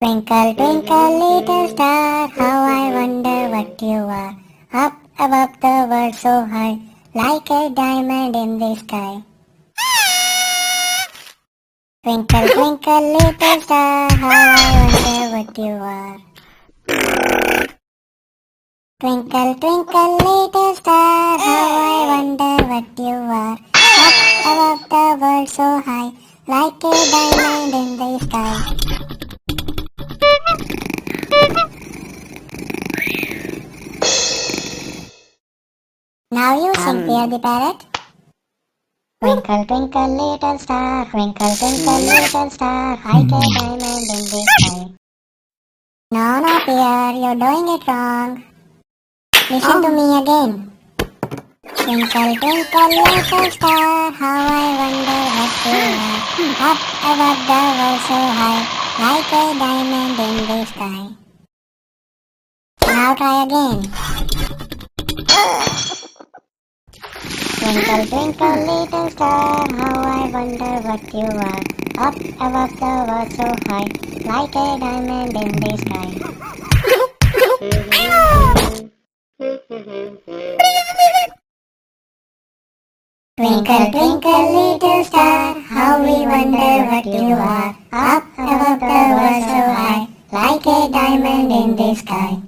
Twinkle, twinkle, little star, how I wonder what you are. Up above the world so high, like a diamond in the sky. Twinkle, twinkle, little star, how I wonder what you are. Twinkle, twinkle, little star, how I wonder what you are. Up above the world so high, like a diamond in the sky. Now you sing, Pierre the Parrot. Twinkle, twinkle, little star, twinkle, twinkle, little star, like a diamond in the sky. No, Pierre, you're doing it wrong. Listen to me again. Twinkle, twinkle, little star, how I wonder what you are. Up above the world so high, like a diamond in the sky. Now try again. Twinkle, twinkle, little star, how I wonder what you are. Up above the world so high, like a diamond in the sky. Twinkle, twinkle, little star, how we wonder what you are. Up above the world so high, like a diamond in the sky.